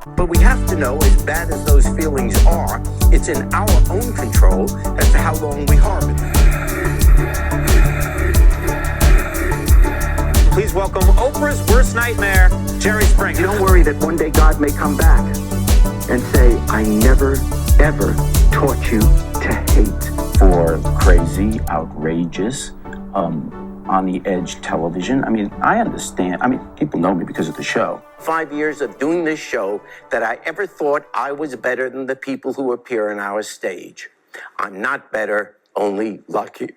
But we have to know, as bad as those feelings are, it's in our own control as to how long we harbor them. Please welcome Oprah's worst nightmare, Jerry Springer. Don't worry that one day God may come back and say, I never, ever taught you to hate. For crazy, outrageous, on the edge television. I mean, I understand. I mean, people know me because of the show. 5 years of doing this show that I ever thought I was better than the people who appear on our stage. I'm not better, only luckier.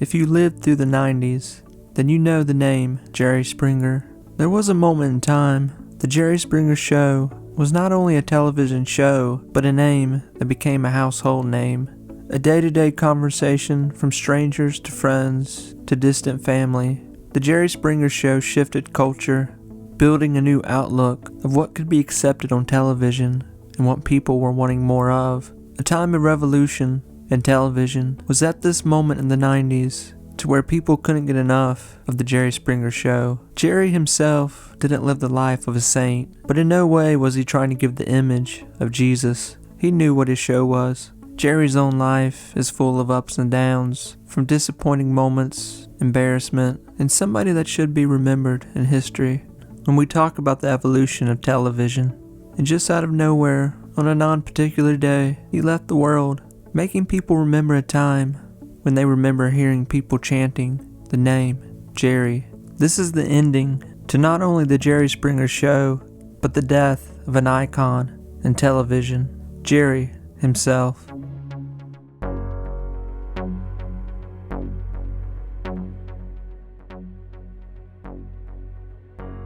If you lived through the 90s, then you know the name Jerry Springer. There was a moment in time, the Jerry Springer Show was not only a television show, but a name that became a household name. A day-to-day conversation from strangers to friends to distant family. The Jerry Springer Show shifted culture, building a new outlook of what could be accepted on television and what people were wanting more of. A time of revolution in television was at this moment in the 90s, to where people couldn't get enough of the Jerry Springer Show. Jerry himself didn't live the life of a saint, but in no way was he trying to give the image of Jesus. He knew what his show was. Jerry's own life is full of ups and downs, from disappointing moments, embarrassment, and somebody that should be remembered in history. When we talk about the evolution of television, and just out of nowhere, on a non-particular day, he left the world, making people remember a time when they remember hearing people chanting the name Jerry. This is the ending to not only the Jerry Springer Show, but the death of an icon in television, Jerry himself.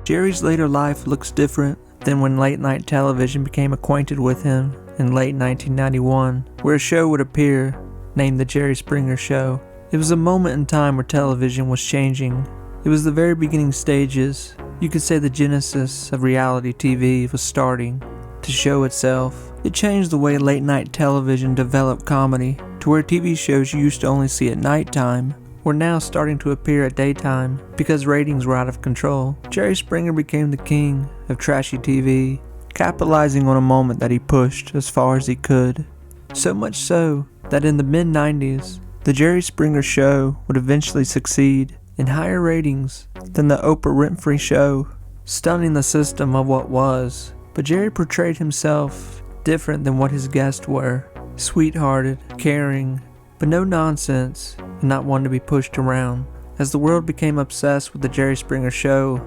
Jerry's later life looks different than when late-night television became acquainted with him in late 1991, where a show would appear named The Jerry Springer Show. It was a moment in time where television was changing. It was the very beginning stages. You could say the genesis of reality TV was starting to show itself. It changed the way late night television developed comedy, to where TV shows you used to only see at nighttime were now starting to appear at daytime because ratings were out of control. Jerry Springer became the king of trashy TV, capitalizing on a moment that he pushed as far as he could. So much so that in the mid-90s, the Jerry Springer Show would eventually succeed in higher ratings than the Oprah Winfrey Show, stunning the system of what was. But Jerry portrayed himself different than what his guests were. Sweethearted, caring, but no nonsense, and not one to be pushed around. As the world became obsessed with the Jerry Springer Show,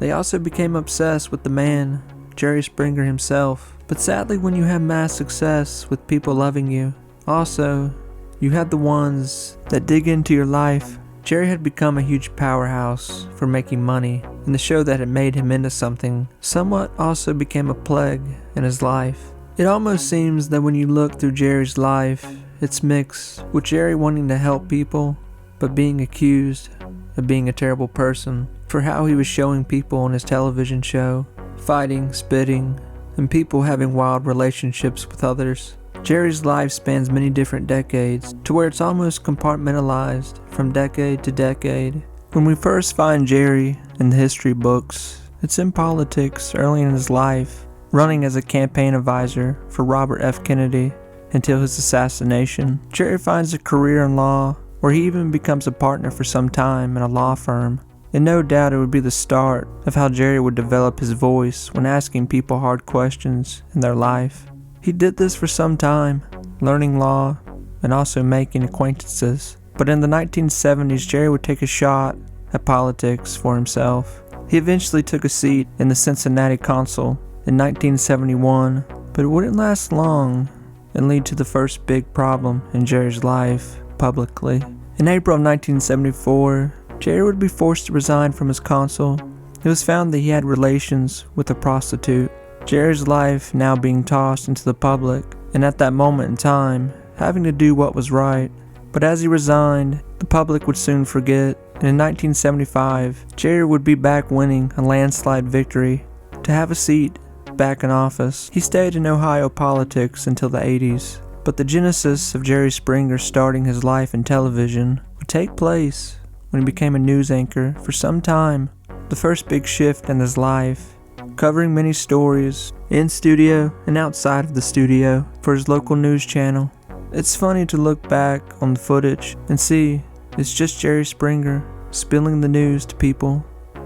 they also became obsessed with the man, Jerry Springer himself. But sadly, when you have mass success with people loving you, also, you had the ones that dig into your life. Jerry had become a huge powerhouse for making money, and the show that had made him into something somewhat also became a plague in his life. It almost seems that when you look through Jerry's life, it's mixed with Jerry wanting to help people, but being accused of being a terrible person for how he was showing people on his television show, fighting, spitting, and people having wild relationships with others. Jerry's life spans many different decades, to where it's almost compartmentalized from decade to decade. When we first find Jerry in the history books, it's in politics early in his life, running as a campaign advisor for Robert F. Kennedy until his assassination. Jerry finds a career in law, where he even becomes a partner for some time in a law firm. And no doubt it would be the start of how Jerry would develop his voice when asking people hard questions in their life. He did this for some time, learning law and also making acquaintances. But in the 1970s, Jerry would take a shot at politics for himself. He eventually took a seat in the Cincinnati Council in 1971, but it wouldn't last long and lead to the first big problem in Jerry's life publicly. In April of 1974, Jerry would be forced to resign from his council. It was found that he had relations with a prostitute. Jerry's life now being tossed into the public, and at that moment in time, having to do what was right. But as he resigned, the public would soon forget, and in 1975, Jerry would be back winning a landslide victory to have a seat back in office. He stayed in Ohio politics until the 80s, but the genesis of Jerry Springer starting his life in television would take place when he became a news anchor for some time, the first big shift in his life, covering many stories in studio and outside of the studio for his local news channel. It's funny to look back on the footage and see it's just Jerry Springer spilling the news to people.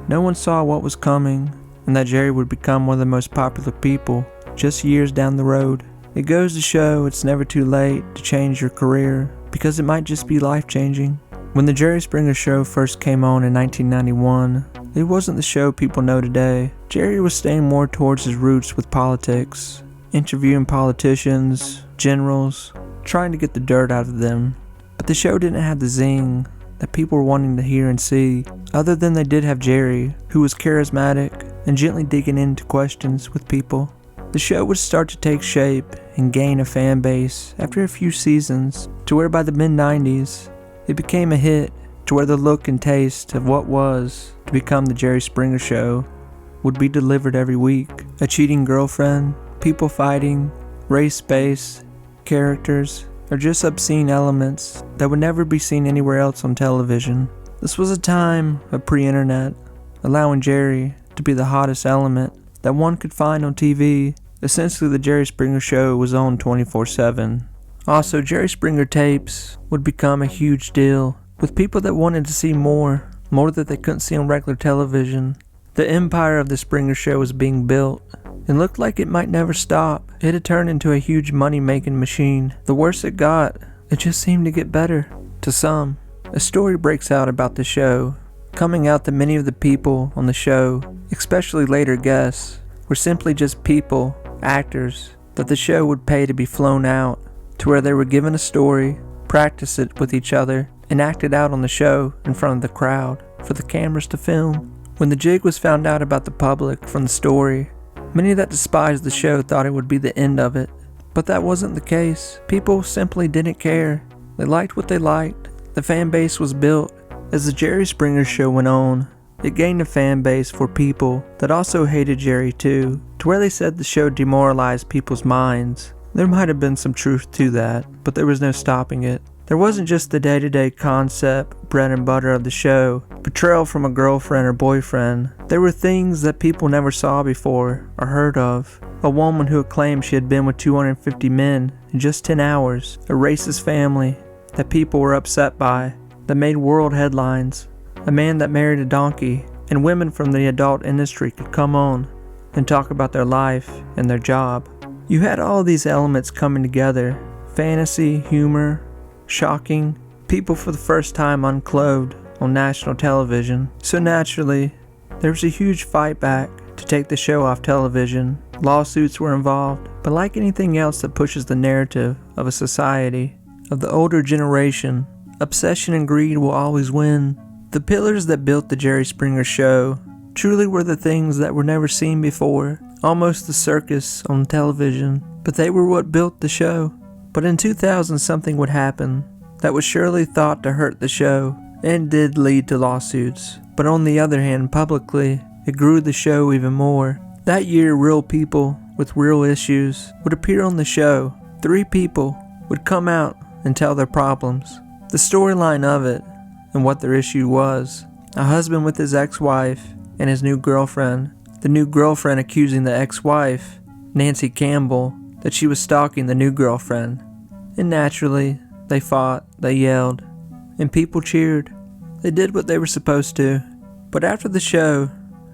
No one saw what was coming, and that Jerry would become one of the most popular people just years down the road. It goes to show it's never too late to change your career, because it might just be life-changing. When the Jerry Springer Show first came on in 1991, it wasn't the show people know today. Jerry was staying more towards his roots with politics, interviewing politicians, generals, trying to get the dirt out of them. But the show didn't have the zing that people were wanting to hear and see, other than they did have Jerry, who was charismatic and gently digging into questions with people. The show would start to take shape and gain a fan base after a few seasons, to where by the mid-90s, it became a hit, to where the look and taste of what was to become the Jerry Springer Show would be delivered every week. A cheating girlfriend, people fighting, race-based characters, or just obscene elements that would never be seen anywhere else on television. This was a time of pre-internet, allowing Jerry to be the hottest element that one could find on TV. Essentially, the Jerry Springer Show was on 24/7. Also, Jerry Springer tapes would become a huge deal, with people that wanted to see more that they couldn't see on regular television. The empire of the Springer Show was being built, and looked like it might never stop. It had turned into a huge money-making machine. The worse it got, it just seemed to get better. To some, a story breaks out about the show, coming out that many of the people on the show, especially later guests, were simply just people, actors, that the show would pay to be flown out, to where they were given a story, practice it with each other, and act it out on the show in front of the crowd for the cameras to film. When the jig was found out about the public from the story, many that despised the show thought it would be the end of it, but that wasn't the case. People simply didn't care. They liked what they liked. The fan base was built. As the Jerry Springer Show went on, it gained a fan base for people that also hated Jerry too, to where they said the show demoralized people's minds. There might have been some truth to that, but there was no stopping it. There wasn't just the day-to-day concept, bread and butter of the show, betrayal from a girlfriend or boyfriend. There were things that people never saw before or heard of. A woman who had claimed she had been with 250 men in just 10 hours. A racist family that people were upset by, that made world headlines. A man that married a donkey, and women from the adult industry could come on and talk about their life and their job. You had all these elements coming together. Fantasy, humor, shocking, people for the first time unclothed on national television. So naturally, there was a huge fight back to take the show off television. Lawsuits were involved, but like anything else that pushes the narrative of a society, of the older generation, obsession and greed will always win. The pillars that built the Jerry Springer Show truly were the things that were never seen before, almost the circus on television, but they were what built the show. But in 2000 something would happen that was surely thought to hurt the show, and did lead to lawsuits. But on the other hand, publicly, it grew the show even more. That year, real people with real issues would appear on the show. 3 people would come out and tell their problems, the storyline of it, and what their issue was. A husband with his ex-wife and his new girlfriend. The new girlfriend accusing the ex-wife, Nancy Campbell, that she was stalking the new girlfriend. And naturally, they fought, they yelled, and people cheered. They did what they were supposed to. But after the show,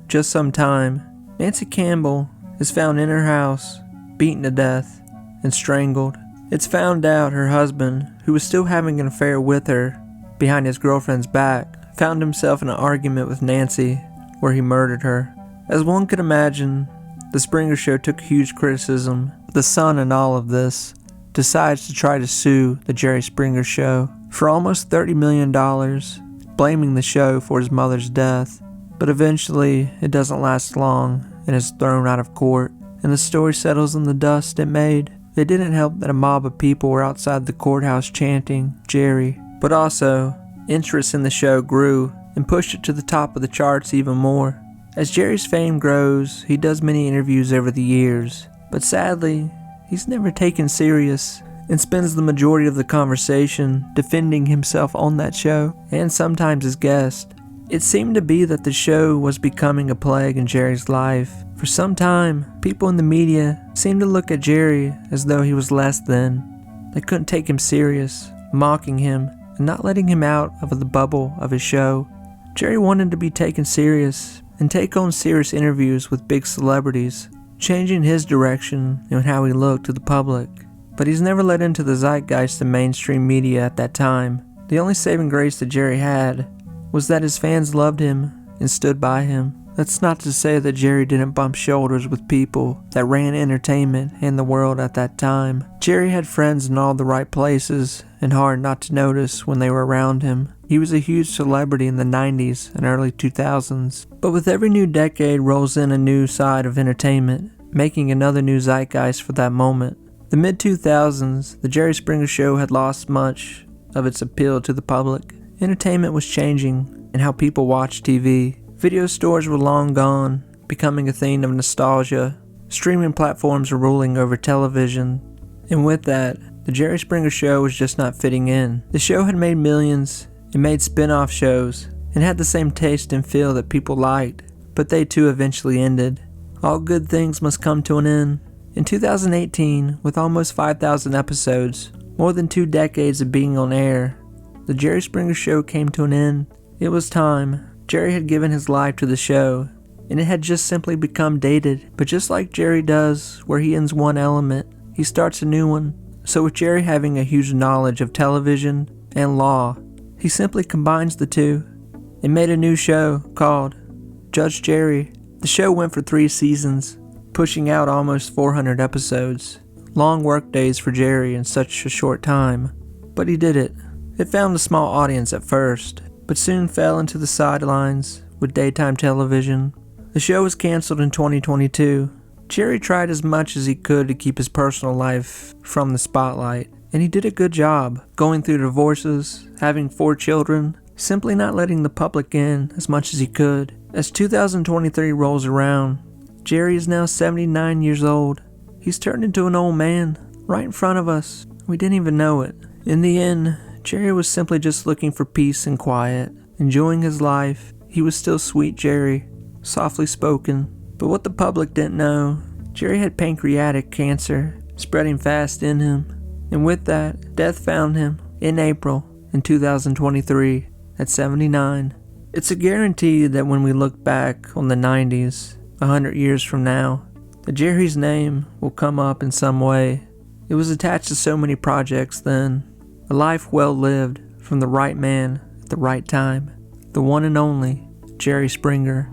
just some time, Nancy Campbell is found in her house, beaten to death, and strangled. It's found out her husband, who was still having an affair with her behind his girlfriend's back, found himself in an argument with Nancy where he murdered her. As one could imagine, the Springer Show took huge criticism. The son in all of this decides to try to sue the Jerry Springer Show for almost $30 million, blaming the show for his mother's death. But eventually, it doesn't last long and is thrown out of court, and the story settles in the dust it made. It didn't help that a mob of people were outside the courthouse chanting Jerry, but also, interest in the show grew and pushed it to the top of the charts even more. As Jerry's fame grows, he does many interviews over the years, but sadly, he's never taken serious and spends the majority of the conversation defending himself on that show, and sometimes as guest. It seemed to be that the show was becoming a plague in Jerry's life. For some time, people in the media seemed to look at Jerry as though he was less than. They couldn't take him serious, mocking him, and not letting him out of the bubble of his show. Jerry wanted to be taken serious and take on serious interviews with big celebrities, changing his direction and how he looked to the public. But he's never let into the zeitgeist of mainstream media at that time. The only saving grace that Jerry had was that his fans loved him and stood by him. That's not to say that Jerry didn't bump shoulders with people that ran entertainment and the world at that time. Jerry had friends in all the right places and hard not to notice when they were around him. He was a huge celebrity in the 90s and early 2000s. But with every new decade rolls in a new side of entertainment, making another new zeitgeist for that moment. The mid-2000s, the Jerry Springer Show had lost much of its appeal to the public. Entertainment was changing in how people watched TV. Video stores were long gone, becoming a thing of nostalgia. Streaming platforms were ruling over television. And with that, the Jerry Springer Show was just not fitting in. The show had made millions, and made spin-off shows, and had the same taste and feel that people liked, but they too eventually ended. All good things must come to an end. In 2018, with almost 5,000 episodes, more than 2 decades of being on air, the Jerry Springer Show came to an end. It was time. Jerry had given his life to the show, and it had just simply become dated. But just like Jerry does, where he ends one element, he starts a new one. So with Jerry having a huge knowledge of television and law, he simply combines the two and made a new show called Judge Jerry. The show went for 3 seasons, pushing out almost 400 episodes. Long work days for Jerry in such a short time. But he did it. It found a small audience at first, but soon fell into the sidelines with daytime television. The show was canceled in 2022. Jerry tried as much as he could to keep his personal life from the spotlight, and he did a good job, going through divorces, having 4 children, simply not letting the public in as much as he could. As 2023 rolls around, Jerry is now 79 years old. He's turned into an old man, right in front of us. We didn't even know it. In the end, Jerry was simply just looking for peace and quiet, enjoying his life. He was still sweet Jerry, softly spoken. But what the public didn't know, Jerry had pancreatic cancer, spreading fast in him. And with that, death found him in April in 2023 at 79. It's a guarantee that when we look back on the 90s, 100 years from now, that Jerry's name will come up in some way. It was attached to so many projects then. A life well lived from the right man at the right time. The one and only Jerry Springer.